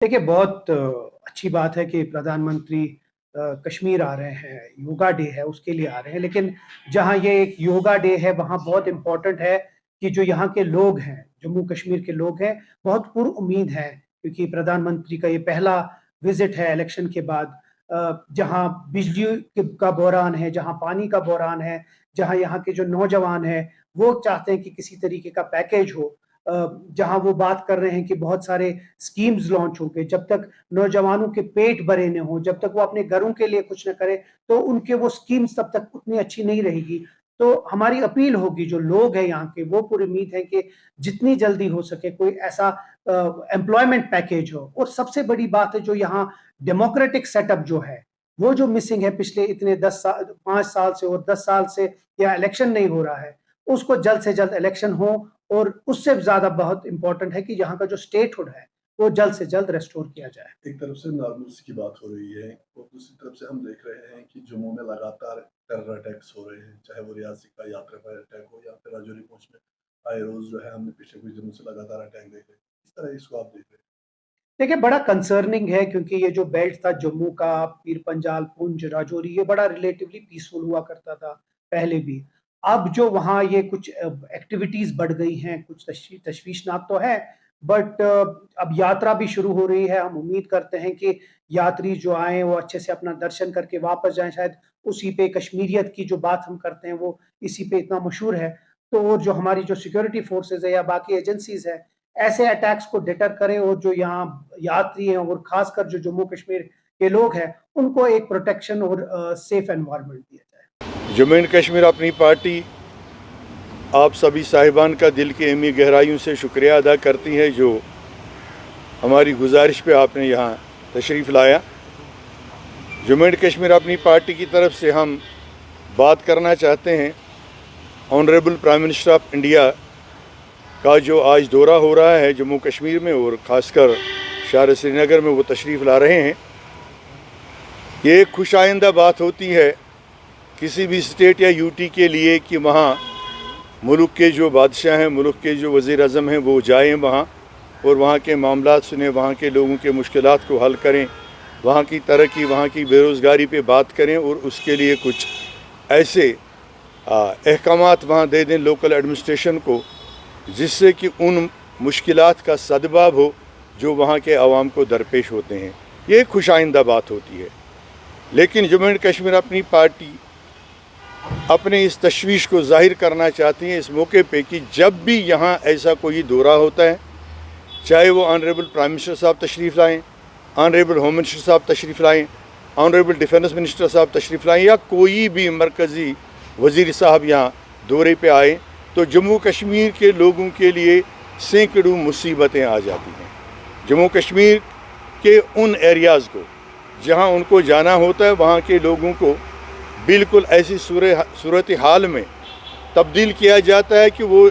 देखिए, बहुत अच्छी बात है कि प्रधानमंत्री कश्मीर आ रहे हैं, योगा डे है उसके लिए आ रहे हैं। लेकिन जहाँ ये एक योगा डे है, वहाँ बहुत इम्पोर्टेंट है कि जो यहाँ के लोग हैं, जम्मू कश्मीर के लोग हैं, बहुत पुरउम्मीद हैं क्योंकि प्रधानमंत्री का ये पहला विज़िट है इलेक्शन के बाद। जहाँ बिजली का बहरान है, जहाँ पानी का बहरान है, जहाँ यहाँ के जो नौजवान हैं, वो चाहते हैं कि किसी तरीके का पैकेज हो। जहाँ वो बात कर रहे हैं कि बहुत सारे स्कीम्स लॉन्च होंगे, जब तक नौजवानों के पेट भरे न हों, जब तक वो अपने घरों के लिए कुछ न करें, तो उनके वो स्कीम्स तब तक उतनी अच्छी नहीं रहेगी। तो हमारी अपील होगी, जो लोग हैं यहाँ के, वो पूरी उम्मीद है कि जितनी जल्दी हो सके कोई ऐसा एम्प्लॉयमेंट पैकेज हो। और सबसे बड़ी बात है, जो यहाँ डेमोक्रेटिक सेटअप जो है, वो जो मिसिंग है पिछले इतने 5 साल से और 10 साल से यहाँ इलेक्शन नहीं हो रहा है, उसको जल्द से जल्द इलेक्शन हो। और उससे ज़्यादा बहुत इम्पोर्टेंट है कि यहाँ का जो स्टेटहुड है, वो जल्द से जल्द रेस्टोर किया जाए। एक तरफ से नॉर्मल्स की बात हो रही है और दूसरी तरफ से हम देख रहे हैं कि जम्मू में लगातार टेरर अटैक्स हो रहे हैं, चाहे वो रियासी का यात्रा पर अटैक हो या फिर राजौरी पहुंच में आए रोज जो है हमने पिछले कुछ दिनों से लगातार अटैक देखे। इस तरह इसको आप देख रहे हैं। देखिए, बड़ा कंसर्निंग है क्योंकि ये जो बेल्ट था जम्मू का, पीर पंजाल, पुंछ, राजौरी, ये बड़ा रिलेटिवली पीसफुल हुआ करता था पहले भी। अब जो वहाँ ये कुछ एक्टिविटीज़ बढ़ गई हैं, कुछ तशवीशनाक तो है, बट अब यात्रा भी शुरू हो रही है। हम उम्मीद करते हैं कि यात्री जो आएँ वो अच्छे से अपना दर्शन करके वापस जाएँ। शायद उसी पे कश्मीरियत की जो बात हम करते हैं वो इसी पे इतना मशहूर है। तो और जो हमारी जो सिक्योरिटी फोर्सेज़ है या बाकी एजेंसीज़ है, ऐसे अटैक्स को डिटर करें और जो यहाँ यात्री हैं और खासकर जो जम्मू कश्मीर के लोग हैं, उनको एक प्रोटेक्शन और सेफ एनवायरनमेंट दिया जाए। जम्मू एंड कश्मीर अपनी पार्टी आप सभी साहिबान का दिल की अमी गहराइयों से शुक्रिया अदा करती है जो हमारी गुजारिश पे आपने यहाँ तशरीफ़ लाया। जम्मू एंड कश्मीर अपनी पार्टी की तरफ से हम बात करना चाहते हैं honourable prime minister of India का जो आज दौरा हो रहा है जम्मू कश्मीर में और ख़ासकर शहर श्रीनगर में वो तशरीफ़ ला रहे हैं। ये एक खुश आइंदा बात होती है किसी भी स्टेट या यूटी के लिए कि वहाँ मुल्क के जो बादशाह हैं, मुल्क के जो वज़ीर आज़म हैं, वो जाएं वहाँ और वहाँ के मामलात सुने, वहाँ के लोगों के मुश्किलात को हल करें, वहाँ की तरक्की, वहाँ की बेरोज़गारी पे बात करें और उसके लिए कुछ ऐसे अहकामात वहाँ दे दें लोकल एडमिनिस्ट्रेशन को जिससे कि उन मुश्किलात का सदबाब हो जो वहाँ के आवाम को दरपेश होते हैं। ये खुश आइंदा बात होती है। लेकिन जम्मू एंड कश्मीर अपनी पार्टी अपने इस तशवीश को ज़ाहिर करना चाहती है इस मौके पे कि जब भी यहाँ ऐसा कोई दौरा होता है, चाहे वो ऑनरेबल प्राइम मिनिस्टर साहब तशरीफ़ लाएँ, ऑनरेबल होम मिनिस्टर साहब तशरीफ़ लाएँ, ऑनरेबल डिफेंस मिनिस्टर साहब तशरीफ़ लाएँ या कोई भी मरकज़ी वज़ीर साहब यहाँ दौरे पे आए, तो जम्मू कश्मीर के लोगों के लिए सैकड़ों मुसीबतें आ जाती हैं। जम्मू कश्मीर के उन एरियाज़ को जहाँ उनको जाना होता है, वहाँ के लोगों को बिल्कुल ऐसी सूरत हाल में तब्दील किया जाता है कि वो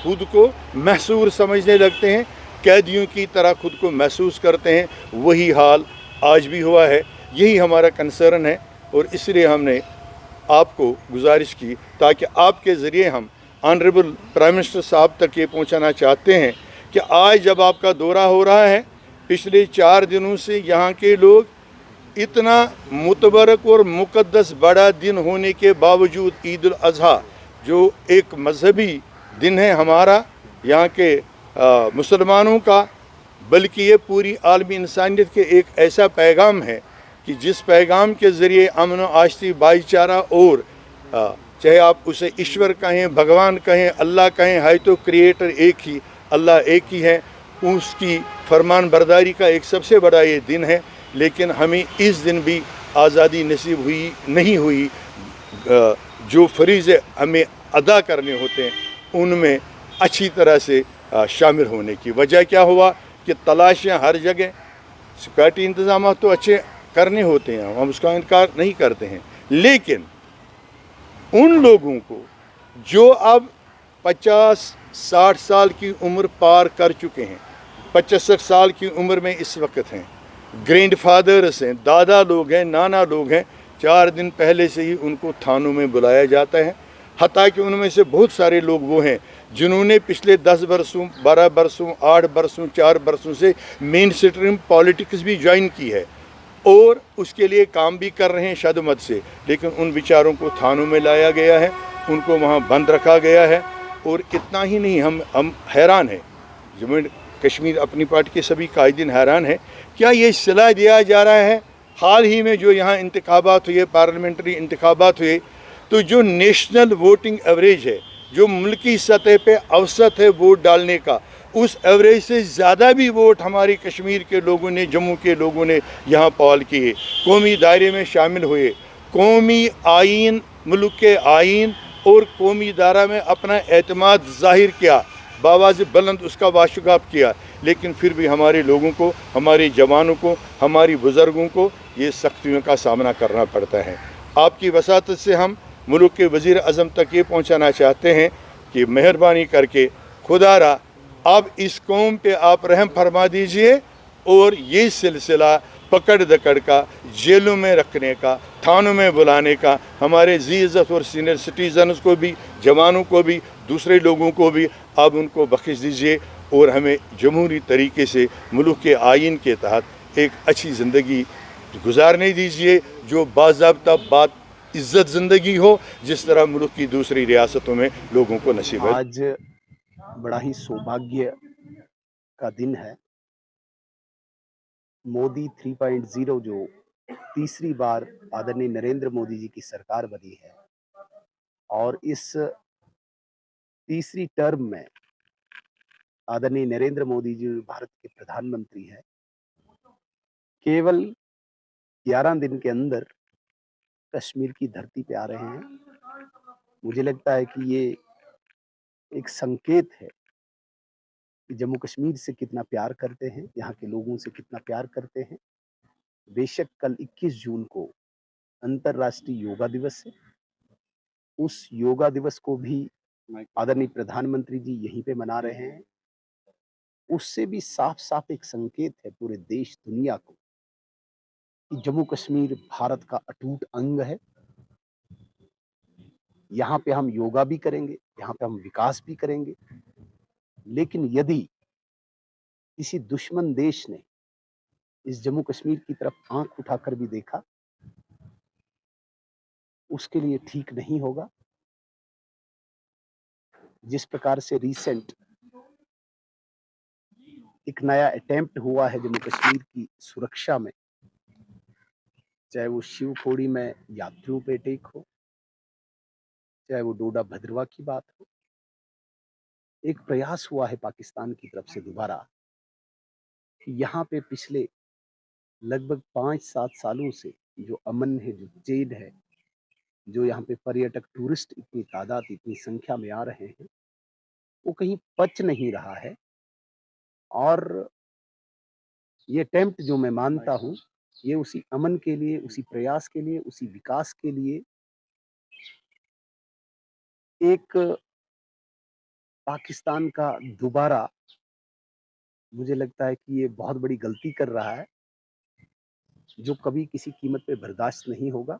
खुद को महसूर समझने लगते हैं, कैदियों की तरह खुद को महसूस करते हैं। वही हाल आज भी हुआ है। यही हमारा कंसर्न है और इसलिए हमने आपको गुजारिश की ताकि आपके ज़रिए हम ऑनरेबल प्राइम मिनिस्टर साहब तक ये पहुंचाना चाहते हैं कि आज जब आपका दौरा हो रहा है, पिछले 4 दिनों से यहाँ के लोग इतना मुतबरक और मुक़द्दस बड़ा दिन होने के बावजूद ईद उल अज़हा जो एक मजहबी दिन है हमारा यहाँ के मुसलमानों का, बल्कि ये पूरी आलमी इंसानियत के एक ऐसा पैगाम है कि जिस पैगाम के ज़रिए अमन व आश्ती भाईचारा और चाहे आप उसे ईश्वर कहें, भगवान कहें, अल्लाह कहें, है तो क्रिएटर एक ही, अल्लाह एक ही है, उसकी फरमान बरदारी का एक सबसे बड़ा ये दिन है। लेकिन हमें इस दिन भी आज़ादी नसीब हुई नहीं हुई। जो फ़रीज़े हमें अदा करने होते हैं उनमें अच्छी तरह से शामिल होने की। वजह क्या हुआ कि तलाशियाँ हर जगह, सिक्योरिटी इंतज़ाम तो अच्छे करने होते हैं, हम उसका इनकार नहीं करते हैं, लेकिन उन लोगों को जो अब 50-60 साल की उम्र पार कर चुके हैं, 65 साल की उम्र में इस वक्त हैं, ग्रैंड फादर्स हैं, दादा लोग हैं, नाना लोग हैं, 4 दिन पहले से ही उनको थानों में बुलाया जाता है। हत्ता कि उनमें से बहुत सारे लोग वो हैं जिन्होंने पिछले 10 बरसों, 12 बरसों, 8 बरसों, 4 बरसों से मेन स्ट्रीम पॉलिटिक्स भी ज्वाइन की है और उसके लिए काम भी कर रहे हैं शदमत से, लेकिन उन विचारों को थानों में लाया गया है, उनको वहाँ बंद रखा गया है। और इतना ही नहीं, हम हैरान हैं, जम्मू कश्मीर अपनी पार्टी के सभी कायदीन हैरान है, क्या ये सिला दिया जा रहा है। हाल ही में जो यहाँ इंतखाबात हुए, पार्लियामेंट्री इंतखाबात हुए, तो जो नेशनल वोटिंग एवरेज है, जो मुल्की सतह पे औसत है वोट डालने का, उस एवरेज से ज़्यादा भी वोट हमारी कश्मीर के लोगों ने, जम्मू के लोगों ने यहाँ पॉल किए, कौमी दायरे में शामिल हुए, कौमी आइन, मुल्क के आइन और कौमी दायरा में अपना एतमाद ज़ाहिर किया, बावाज़ बुलंद उसका वाशुगाब किया। लेकिन फिर भी हमारे लोगों को, हमारे जवानों को, हमारी बुज़ुर्गों को ये सख्तियों का सामना करना पड़ता है। आपकी वसातत से हम मुल्क के वज़ीर आज़म तक ये पहुँचाना चाहते हैं कि मेहरबानी करके खुदारा अब इस कौम पे आप रहम फरमा दीजिए और ये सिलसिला पकड़ दकड़ का, जेलों में रखने का, थानों में बुलाने का, हमारे जी इज़्ज़त और सीनियर सिटीज़न्स को भी, जवानों को भी, दूसरे लोगों को भी अब उनको बख्श दीजिए और हमें जमहूरी तरीके से मुल्क के आइन के तहत एक अच्छी ज़िंदगी गुजारने दीजिए, जो बाज़ाब्ता बात इज़्ज़त ज़िंदगी हो, जिस तरह मुल्क की दूसरी रियासतों में लोगों को नसीब है। आज बड़ा ही सौभाग्य का दिन है। मोदी 3.0 जो तीसरी बार आदरणीय नरेंद्र मोदी जी की सरकार बनी है और इस तीसरी टर्म में आदरणीय नरेंद्र मोदी जी भारत के प्रधानमंत्री हैं। केवल 11 दिन के अंदर कश्मीर की धरती पे आ रहे हैं। मुझे लगता है कि ये एक संकेत है कि जम्मू कश्मीर से कितना प्यार करते हैं, यहाँ के लोगों से कितना प्यार करते हैं। बेशक कल 21 जून को अंतर्राष्ट्रीय योगा दिवस है, उस योगा दिवस को भी आदरणीय प्रधानमंत्री जी यहीं पे मना रहे हैं। उससे भी साफ साफ एक संकेत है पूरे देश दुनिया को कि जम्मू कश्मीर भारत का अटूट अंग है। यहाँ पे हम योगा भी करेंगे, यहाँ पे हम विकास भी करेंगे, लेकिन यदि किसी दुश्मन देश ने इस जम्मू कश्मीर की तरफ आंख उठाकर भी देखा, उसके लिए ठीक नहीं होगा। जिस प्रकार से रिसेंट एक नया अटेम्प्ट हुआ है जम्मू कश्मीर की सुरक्षा में, चाहे वो शिवखोड़ी में यात्रियों पे अटैक हो, चाहे वो डोडा भद्रवा की बात हो, एक प्रयास हुआ है पाकिस्तान की तरफ से दोबारा कि यहाँ पे पिछले लगभग 5-7 सालों से जो अमन है, जो चैन है, जो यहाँ पे पर्यटक टूरिस्ट इतनी तादाद, इतनी संख्या में आ रहे हैं, वो कहीं पच नहीं रहा है। और ये अटेम्प्ट जो मैं मानता हूँ, ये उसी अमन के लिए, उसी प्रयास के लिए, उसी विकास के लिए एक पाकिस्तान का दोबारा, मुझे लगता है कि ये बहुत बड़ी गलती कर रहा है, जो कभी किसी कीमत पे बर्दाश्त नहीं होगा।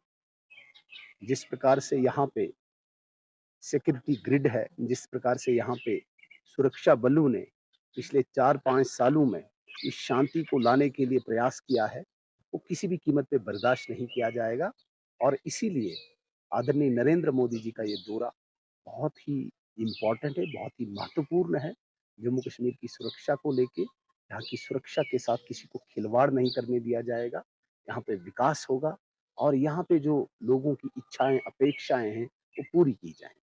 जिस प्रकार से यहाँ पे सिक्योरिटी ग्रिड है, जिस प्रकार से यहाँ पे सुरक्षा बलों ने पिछले 4-5 सालों में इस शांति को लाने के लिए प्रयास किया है, वो किसी भी कीमत पे बर्दाश्त नहीं किया जाएगा। और इसीलिए आदरणीय नरेंद्र मोदी जी का ये दौरा बहुत ही इम्पोर्टेंट है, बहुत ही महत्वपूर्ण है। जम्मू कश्मीर की सुरक्षा को लेके, यहाँ की सुरक्षा के साथ किसी को खिलवाड़ नहीं करने दिया जाएगा। यहाँ पे विकास होगा और यहाँ पे जो लोगों की इच्छाएं, अपेक्षाएं हैं, वो पूरी की जाएंगी।